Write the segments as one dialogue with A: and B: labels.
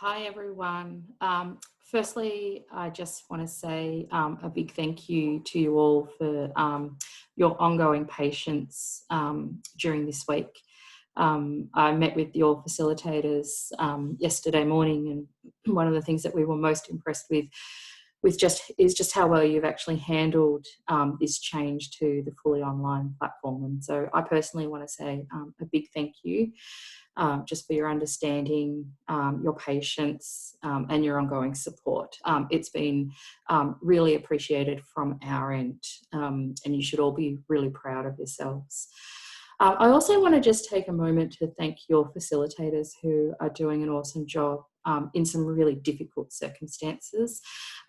A: Hi, everyone. Firstly, I just want to say a big thank you to you all for your ongoing patience during this week. I met with your facilitators yesterday morning, and one of the things that we were most impressed with just how well you've actually handled this change to the fully online platform. And so I personally want to say a big thank you just for your understanding, your patience, and your ongoing support. It's been really appreciated from our end, and you should all be really proud of yourselves. I also want to just take a moment to thank your facilitators who are doing an awesome job in some really difficult circumstances.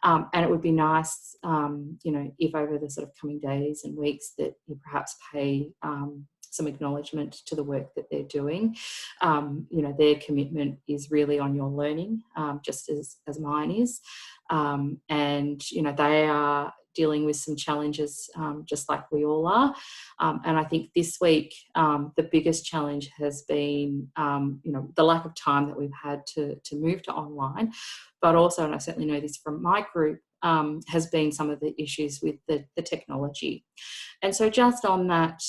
A: And it would be nice, if over the sort of coming days and weeks that you perhaps pay some acknowledgement to the work that they're doing. Their commitment is really on your learning, just as mine is. They are dealing with some challenges just like we all are. And I think this week, the biggest challenge has been, the lack of time that we've had to move to online, but also, and I certainly know this from my group, has been some of the issues with the technology. And so just on that,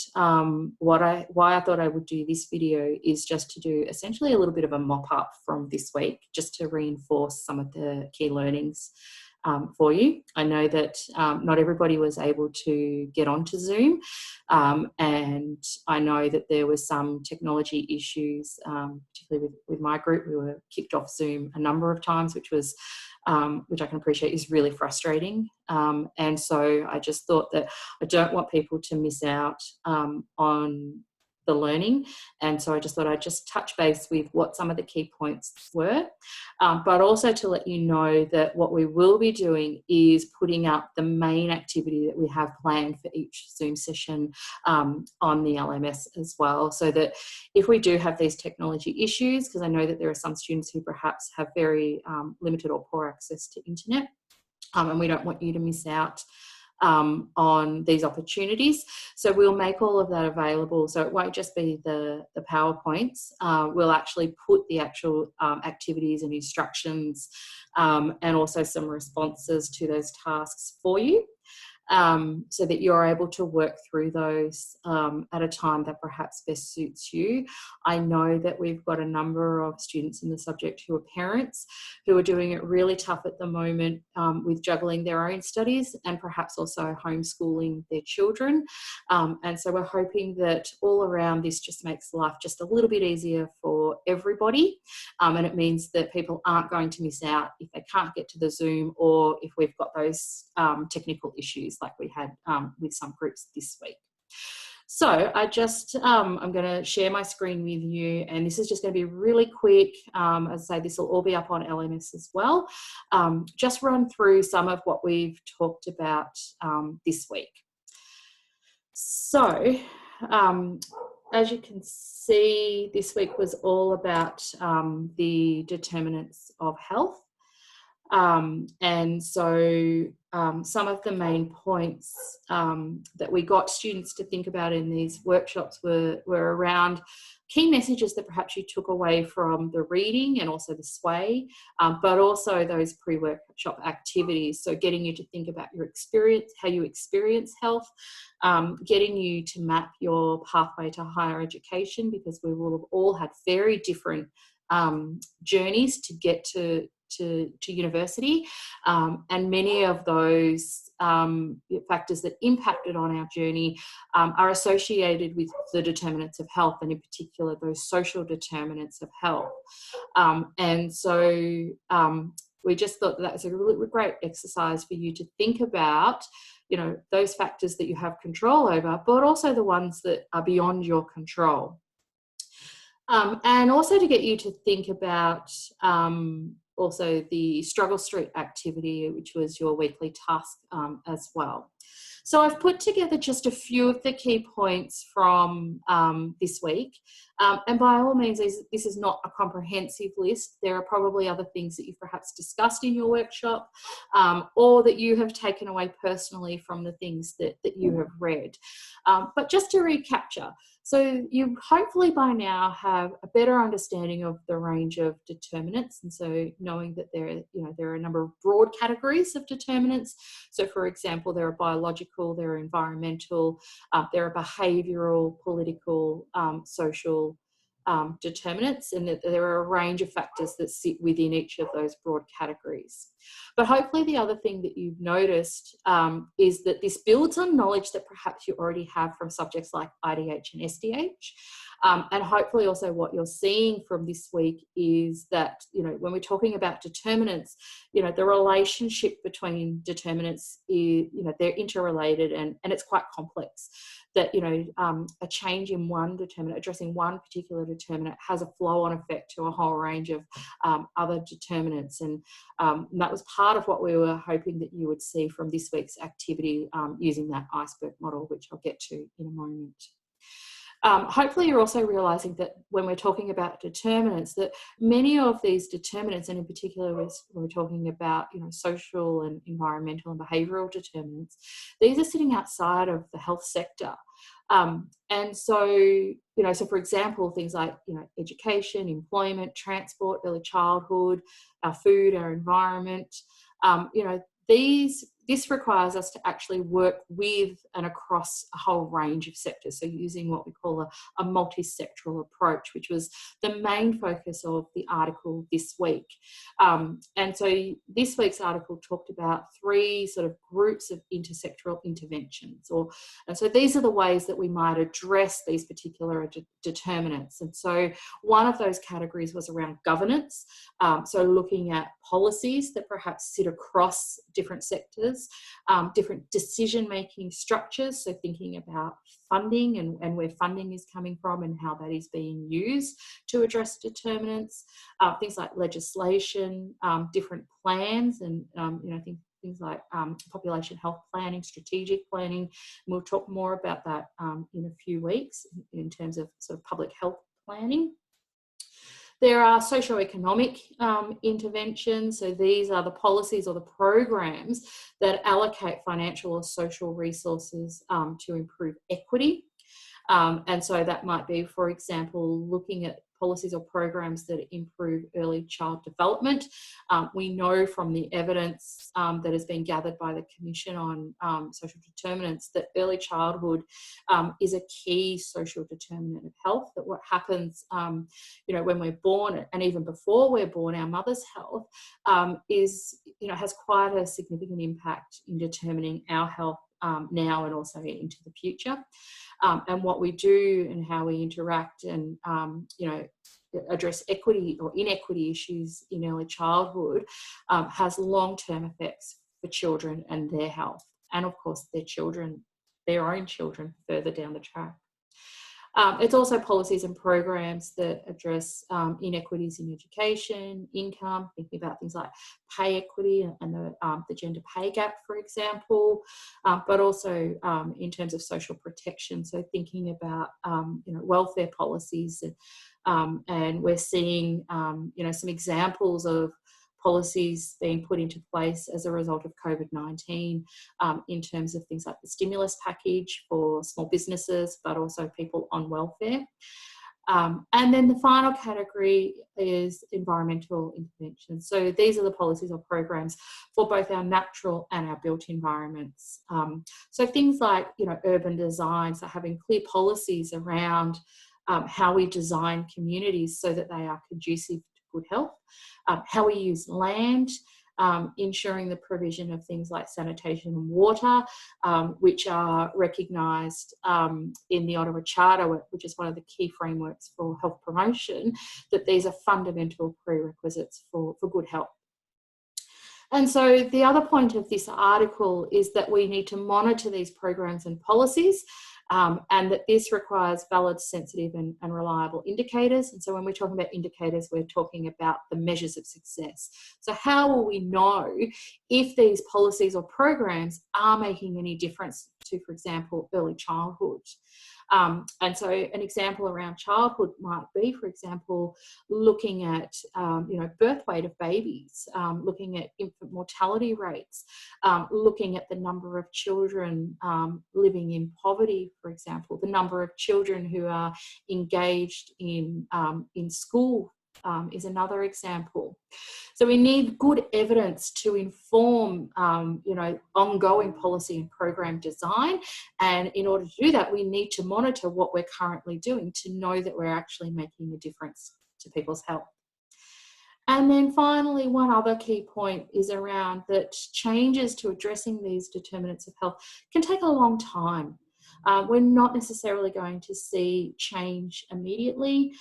A: why I thought I would do this video is just to do essentially a little bit of a mop-up from this week, just to reinforce some of the key learnings for you. I know that not everybody was able to get onto Zoom, and I know that there were some technology issues, particularly with my group. We were kicked off Zoom a number of times, which I can appreciate is really frustrating. And so I just thought that I don't want people to miss out on the learning. And so I just thought I'd just touch base with what some of the key points were, but also to let you know that what we will be doing is putting up the main activity that we have planned for each Zoom session on the LMS as well, so that if we do have these technology issues, because I know that there are some students who perhaps have very limited or poor access to internet, and we don't want you to miss out on these opportunities. So we'll make all of that available. So it won't just be the PowerPoints. We'll actually put the actual activities and instructions and also some responses to those tasks for you, so that you're able to work through those at a time that perhaps best suits you. I know that we've got a number of students in the subject who are parents who are doing it really tough at the moment with juggling their own studies and perhaps also homeschooling their children. And so we're hoping that all around this just makes life just a little bit easier for everybody. And it means that people aren't going to miss out if they can't get to the Zoom, or if we've got those technical issues like we had with some groups this week. So I'm going to share my screen with you, and this is just going to be really quick. As I say, this will all be up on LMS as well. Just run through some of what we've talked about this week. So as you can see, this week was all about the determinants of health. And so some of the main points that we got students to think about in these workshops were around key messages that perhaps you took away from the reading and also the sway, but also those pre-workshop activities. So getting you to think about your experience, how you experience health, getting you to map your pathway to higher education, because we will have all had very different journeys to get to university, and many of those factors that impacted on our journey are associated with the determinants of health, and in particular those social determinants of health. And so we just thought that was a really great exercise for you to think about, those factors that you have control over, but also the ones that are beyond your control. And also to get you to think about also the Struggle Street activity, which was your weekly task as well. So I've put together just a few of the key points from this week. And by all means, this is not a comprehensive list. There are probably other things that you've perhaps discussed in your workshop, or that you have taken away personally from the things that you have read. But just to recapture, so you hopefully by now have a better understanding of the range of determinants, and so knowing that there are a number of broad categories of determinants. So, for example, there are biological, there are environmental, there are behavioural, political, social determinants, and that there are a range of factors that sit within each of those broad categories. But hopefully the other thing that you've noticed is that this builds on knowledge that perhaps you already have from subjects like IDH and SDH. And hopefully also what you're seeing from this week is that, when we're talking about determinants, the relationship between determinants is, they're interrelated and it's quite complex. That, a change in one determinant, addressing one particular determinant, has a flow-on effect to a whole range of other determinants. And that was part of what we were hoping that you would see from this week's activity using that iceberg model, which I'll get to in a moment. Hopefully you're also realising that when we're talking about determinants, that many of these determinants, and in particular when we're talking about social and environmental and behavioural determinants, these are sitting outside of the health sector. And so, so for example, things like, education, employment, transport, early childhood, our food, our environment, this requires us to actually work with and across a whole range of sectors. So using what we call a multi-sectoral approach, which was the main focus of the article this week. And so this week's article talked about 3 sort of groups of intersectoral interventions. And so these are the ways that we might address these particular determinants. And so one of those categories was around governance. So looking at policies that perhaps sit across different sectors, different decision-making structures, so thinking about funding and where funding is coming from and how that is being used to address determinants, things like legislation, different plans, and things like population health planning, strategic planning. And we'll talk more about that in a few weeks in terms of sort of public health planning. There are socioeconomic interventions. So these are the policies or the programs that allocate financial or social resources to improve equity. And so that might be, for example, looking at policies or programs that improve early child development. We know from the evidence that has been gathered by the Commission on Social Determinants that early childhood is a key social determinant of health, that what happens when we're born and even before we're born, our mother's health has quite a significant impact in determining our health now and also into the future. And what we do and how we interact and, address equity or inequity issues in early childhood has long-term effects for children and their health, and of course their own children further down the track. It's also policies and programs that address inequities in education, income, thinking about things like pay equity and the gender pay gap, for example, but also in terms of social protection. So thinking about welfare policies, and we're seeing some examples of policies being put into place as a result of COVID-19 in terms of things like the stimulus package for small businesses, but also people on welfare. And then the final category is environmental intervention. So these are the policies or programs for both our natural and our built environments. So things like, urban design, so having clear policies around how we design communities so that they are conducive to good health, how we use land, ensuring the provision of things like sanitation and water, which are recognised in the Ottawa Charter, which is one of the key frameworks for health promotion, that these are fundamental prerequisites for good health. And so the other point of this article is that we need to monitor these programs and policies, and that this requires valid, sensitive and reliable indicators. And so when we're talking about indicators, we're talking about the measures of success. So how will we know if these policies or programs are making any difference to, for example, early childhood? And so an example around childhood might be, for example, looking at, birth weight of babies, looking at infant mortality rates, looking at the number of children living in poverty, for example, the number of children who are engaged in school is another example. So we need good evidence to inform, ongoing policy and program design. And in order to do that, we need to monitor what we're currently doing to know that we're actually making a difference to people's health. And then finally, one other key point is around that changes to addressing these determinants of health can take a long time. We're not necessarily going to see change immediately.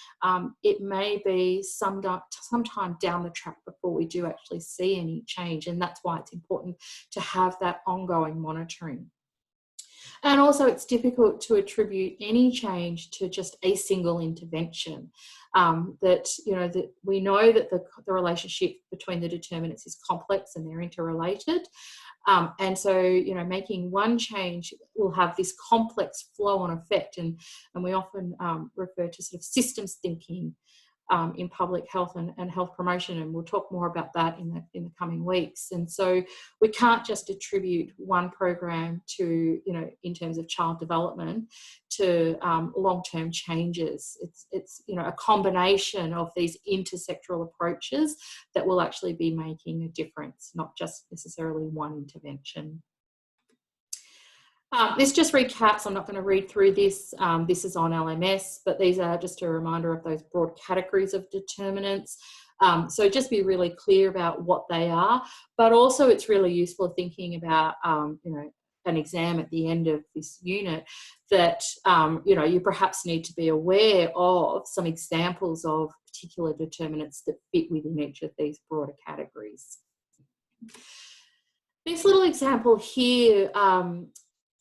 A: It may be sometime down the track before we do actually see any change, and that's why it's important to have that ongoing monitoring. And also, it's difficult to attribute any change to just a single intervention. That we know that the relationship between the determinants is complex and they're interrelated. And so, making one change will have this complex flow-on effect, and we often refer to sort of systems thinking in public health and health promotion, and we'll talk more about that in the coming weeks. And so we can't just attribute one program to, in terms of child development, to long-term changes. It's a combination of these intersectoral approaches that will actually be making a difference, not just necessarily one intervention. This just recaps. I'm not going to read through this. This is on LMS, but these are just a reminder of those broad categories of determinants. So just be really clear about what they are, but also it's really useful thinking about, an exam at the end of this unit that, you perhaps need to be aware of some examples of particular determinants that fit within each of these broader categories. This little example here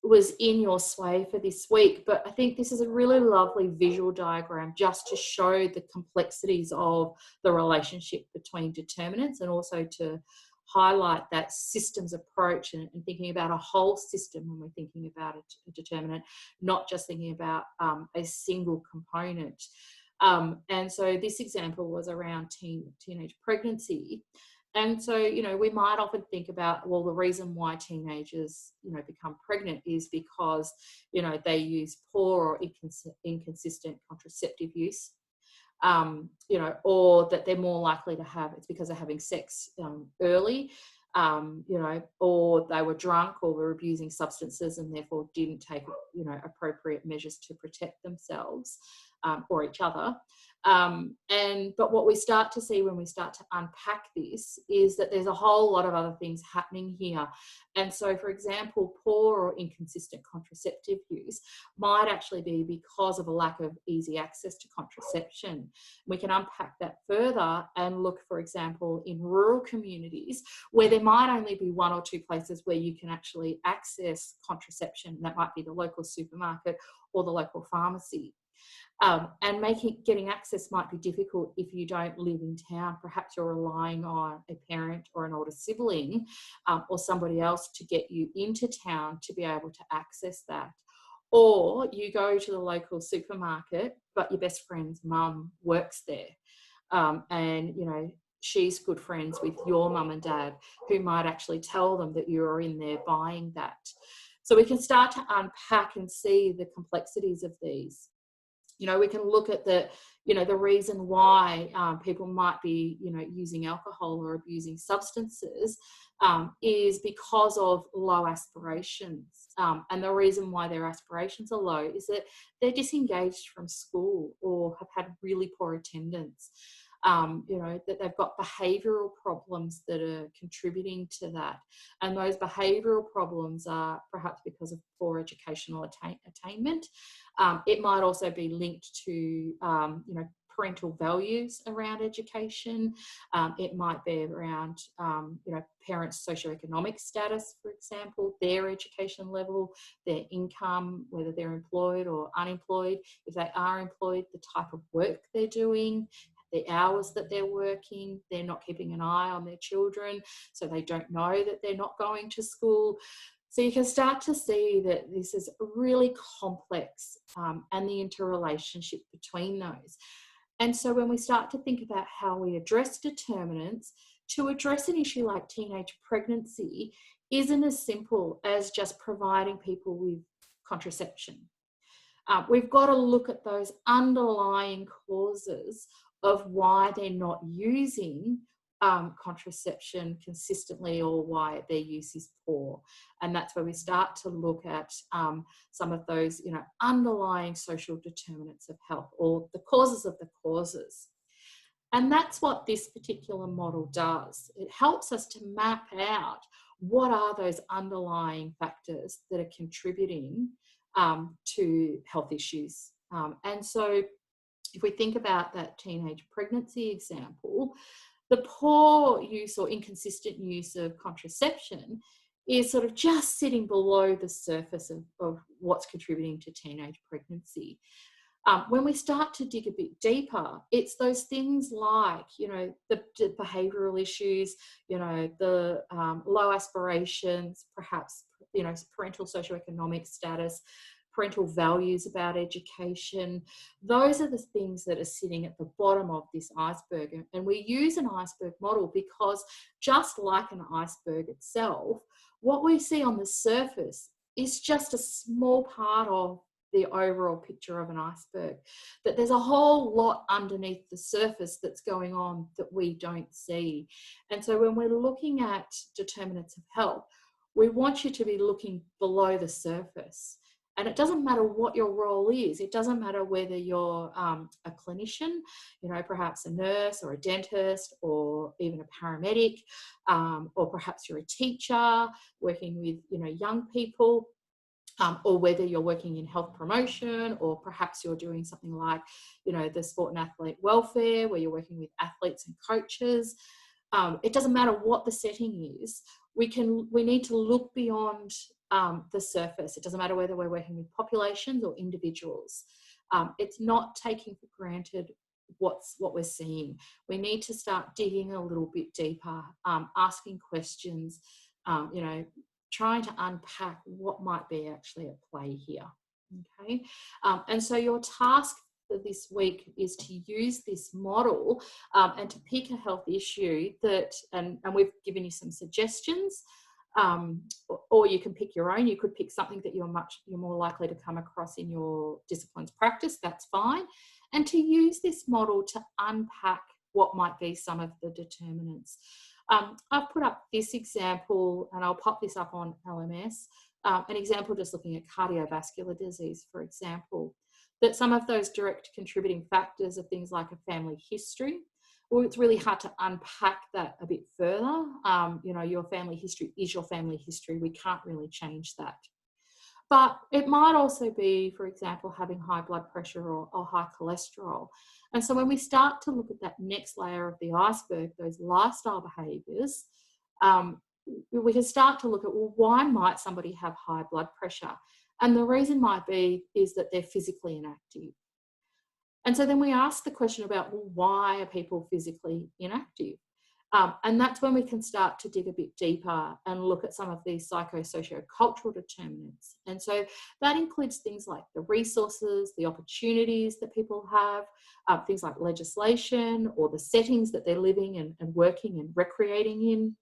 A: was in your sway for this week, but I think this is a really lovely visual diagram just to show the complexities of the relationship between determinants, and also to highlight that systems approach and thinking about a whole system when we're thinking about a determinant, not just thinking about a single component. And so this example was around teenage pregnancy. And so, we might often think about, well, the reason why teenagers, become pregnant is because, they use poor or inconsistent contraceptive use, or that they're more likely to have, it's because they're having sex early, or they were drunk or were abusing substances and therefore didn't take, appropriate measures to protect themselves or each other. But what we start to see when we start to unpack this is that there's a whole lot of other things happening here. And so, for example, poor or inconsistent contraceptive use might actually be because of a lack of easy access to contraception. We can unpack that further and look, for example, in rural communities where there might only be one or two places where you can actually access contraception. That might be the local supermarket or the local pharmacy. And getting access might be difficult if you don't live in town. Perhaps you're relying on a parent or an older sibling or somebody else to get you into town to be able to access that. Or you go to the local supermarket, but your best friend's mum works there. And, she's good friends with your mum and dad, who might actually tell them that you're in there buying that. So we can start to unpack and see the complexities of these. We can look at the reason why people might be, using alcohol or abusing substances is because of low aspirations. And the reason why their aspirations are low is that they're disengaged from school or have had really poor attendance. That they've got behavioural problems that are contributing to that. And those behavioural problems are perhaps because of poor educational attainment. It might also be linked to, parental values around education. It might be around, parents' socioeconomic status, for example, their education level, their income, whether they're employed or unemployed. If they are employed, the type of work they're doing, the hours that they're working, they're not keeping an eye on their children, so they don't know that they're not going to school. So you can start to see that this is really complex, and the interrelationship between those. And so when we start to think about how we address determinants, to address an issue like teenage pregnancy isn't as simple as just providing people with contraception. We've got to look at those underlying causes of why they're not using contraception consistently, or why their use is poor. And that's where we start to look at some of those, underlying social determinants of health, or the causes of the causes. And that's what this particular model does. It helps us to map out what are those underlying factors that are contributing to health issues. And so if we think about that teenage pregnancy example, the poor use or inconsistent use of contraception is sort of just sitting below the surface of what's contributing to teenage pregnancy. When we start to dig a bit deeper, it's those things like, the behavioural issues, the low aspirations, perhaps, parental socioeconomic status, parental values about education. Those are the things that are sitting at the bottom of this iceberg. And we use an iceberg model because, just like an iceberg itself, what we see on the surface is just a small part of the overall picture of an iceberg, that there's a whole lot underneath the surface that's going on that we don't see. And so when we're looking at determinants of health, we want you to be looking below the surface. And it doesn't matter what your role is. It doesn't matter whether you're a clinician, perhaps a nurse or a dentist, or even a paramedic, or perhaps you're a teacher working with, young people. Or whether you're working in health promotion, or perhaps you're doing something like, the sport and athlete welfare, where you're working with athletes and coaches. It doesn't matter what the setting is. We need to look beyond the surface. It doesn't matter whether we're working with populations or individuals. It's not taking for granted what we're seeing. We need to start digging a little bit deeper, asking questions, trying to unpack what might be actually at play here. Okay, and so your task for this week is to use this model and to pick a health issue that, and we've given you some suggestions, or you can pick your own. You could pick something that you're more likely to come across in your discipline's practice. That's fine. And to use this model to unpack what might be some of the determinants. I've put up this example, and I'll pop this up on LMS, an example just looking at cardiovascular disease, for example, that some of those direct contributing factors are things like a family history. Well, it's really hard to unpack that a bit further. Your family history is your family history. We can't really change that. But it might also be, for example, having high blood pressure or high cholesterol. And so when we start to look at that next layer of the iceberg, those lifestyle behaviours, we can start to look at, well, why might somebody have high blood pressure? And the reason might be is that they're physically inactive. And so then we ask the question about, well, why are people physically inactive? And that's when we can start to dig a bit deeper and look at some of these psycho-socio-cultural determinants. And so that includes things like the resources, the opportunities that people have, things like legislation or the settings that they're living and working and recreating in,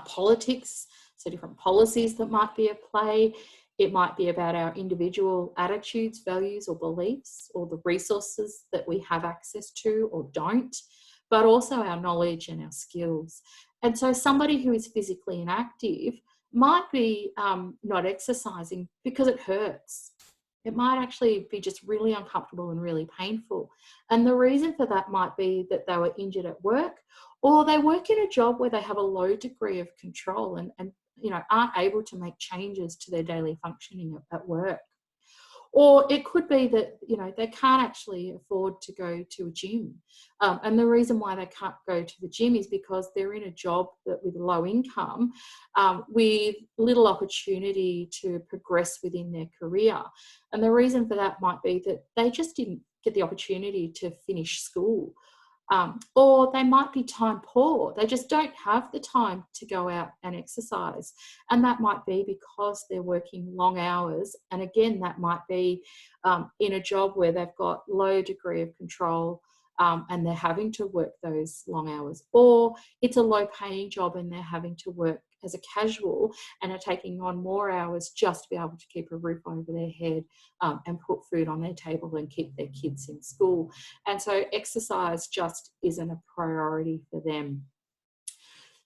A: politics, so different policies that might be at play. It might be about our individual attitudes, values, or beliefs, or the resources that we have access to or don't, but also our knowledge and our skills. And so somebody who is physically inactive might be not exercising because it hurts. It might actually be just really uncomfortable and really painful. And the reason for that might be that they were injured at work, or they work in a job where they have a low degree of control and aren't able to make changes to their daily functioning at work. Or it could be that, they can't actually afford to go to a gym. And the reason why they can't go to the gym is because they're in a job with low income, with little opportunity to progress within their career. And the reason for that might be that they just didn't get the opportunity to finish school. Or they might be time poor. They just don't have the time to go out and exercise. And that might be because they're working long hours. And again, that might be in a job where they've got low degree of control and they're having to work those long hours. Or it's a low paying job and they're having to work as a casual and are taking on more hours just to be able to keep a roof over their head and put food on their table and keep their kids in school. And so exercise just isn't a priority for them.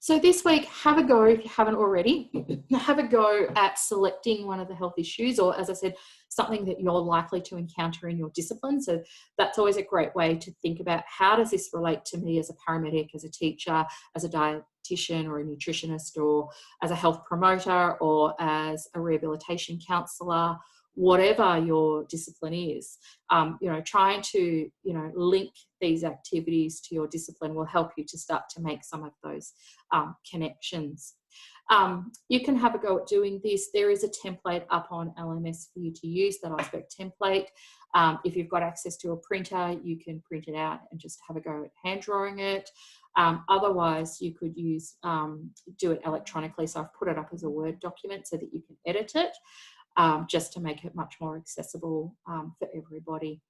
A: So this week, have a go, if you haven't already, have a go at selecting one of the health issues, or as I said, something that you're likely to encounter in your discipline. So that's always a great way to think about, how does this relate to me as a paramedic, as a teacher, as a dietitian or a nutritionist, or as a health promoter, or as a rehabilitation counsellor, whatever your discipline is. Trying to, link these activities to your discipline will help you to start to make some of those connections. You can have a go at doing this. There is a template up on LMS for you to use, that iceberg template. If you've got access to a printer, you can print it out and just have a go at hand drawing it. Otherwise, you could do it electronically. So I've put it up as a Word document so that you can edit it, just to make it much more accessible for everybody.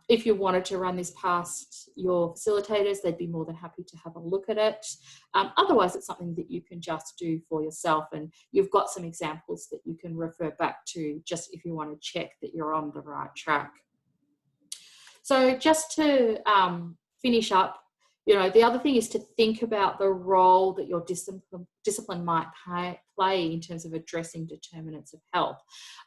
A: If you wanted to run this past your facilitators, they'd be more than happy to have a look at it. Otherwise, it's something that you can just do for yourself, and you've got some examples that you can refer back to just if you want to check that you're on the right track. So just to finish up, the other thing is to think about the role that your discipline might play in terms of addressing determinants of health.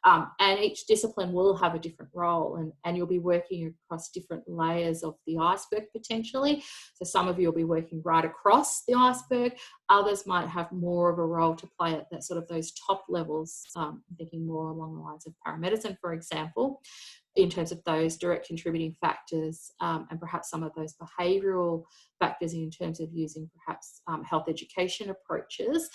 A: And each discipline will have a different role, and you'll be working across different layers of the iceberg potentially. So some of you will be working right across the iceberg. Others might have more of a role to play at that sort of those top levels, thinking more along the lines of paramedicine, for example, in terms of those direct contributing factors, and perhaps some of those behavioural factors in terms of using perhaps health education approaches.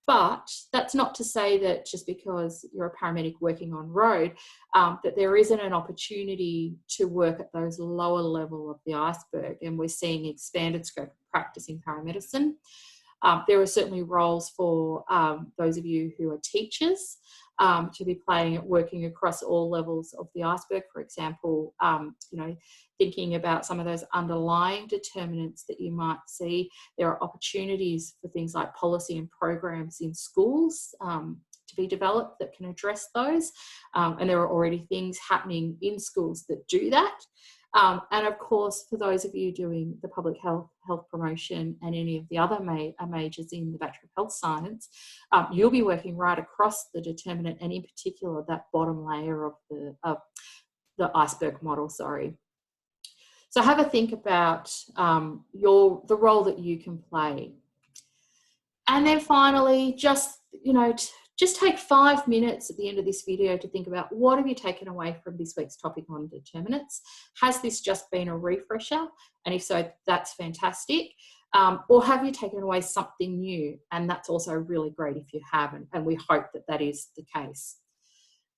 A: But that's not to say that just because you're a paramedic working on road, that there isn't an opportunity to work at those lower level of the iceberg. And we're seeing expanded scope of practice in paramedicine. There are certainly roles for those of you who are teachers to be playing at working across all levels of the iceberg. For example, thinking about some of those underlying determinants that you might see. There are opportunities for things like policy and programs in schools to be developed that can address those. And there are already things happening in schools that do that. And of course, for those of you doing the public health promotion and any of the other majors in the Bachelor of Health Science, you'll be working right across the determinant, and in particular that bottom layer of the iceberg model, So have a think about the role that you can play. And then finally, just take 5 minutes at the end of this video to think about, what have you taken away from this week's topic on determinants? Has this just been a refresher? And if so, that's fantastic. Or have you taken away something new? And that's also really great if you have, and we hope that that is the case.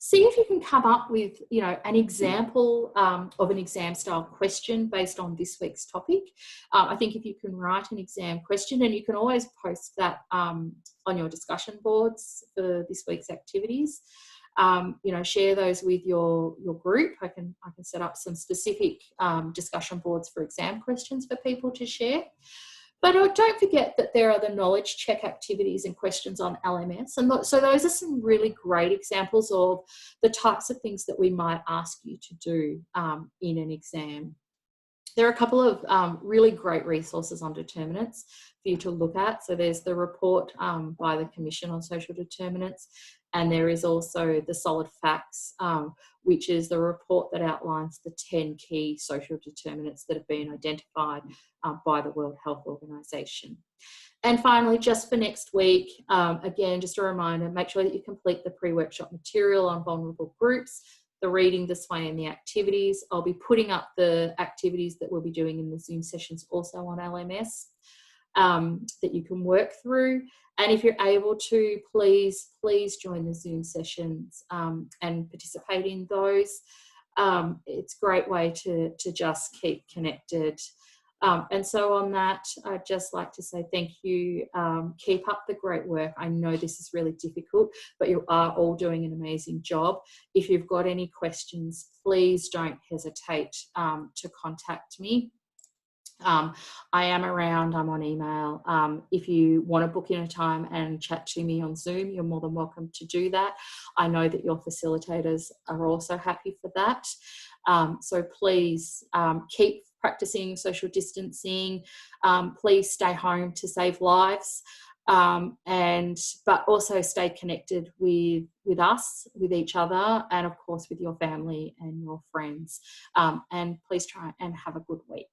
A: See if you can come up with, an example of an exam style question based on this week's topic. I think if you can write an exam question, and you can always post that on your discussion boards for this week's activities, share those with your group. I can set up some specific discussion boards for exam questions for people to share. But don't forget that there are the knowledge check activities and questions on LMS. And so those are some really great examples of the types of things that we might ask you to do in an exam. There are a couple of really great resources on determinants for you to look at. So there's the report by the Commission on Social Determinants, and there is also the Solid Facts, which is the report that outlines the 10 key social determinants that have been identified by the World Health Organization. And finally, just for next week, again, just a reminder, make sure that you complete the pre-workshop material on vulnerable groups, the reading, the sway, and the activities. I'll be putting up the activities that we'll be doing in the Zoom sessions also on LMS that you can work through. And if you're able to, please join the Zoom sessions and participate in those. It's a great way to just keep connected. And so on that, I'd just like to say thank you. Keep up the great work. I know this is really difficult, but you are all doing an amazing job. If you've got any questions, please don't hesitate to contact me. I am around, I'm on email. If you want to book in a time and chat to me on Zoom, you're more than welcome to do that. I know that your facilitators are also happy for that. So please keep practicing social distancing. Please stay home to save lives. But also stay connected with us, with each other, and of course with your family and your friends. And please try and have a good week.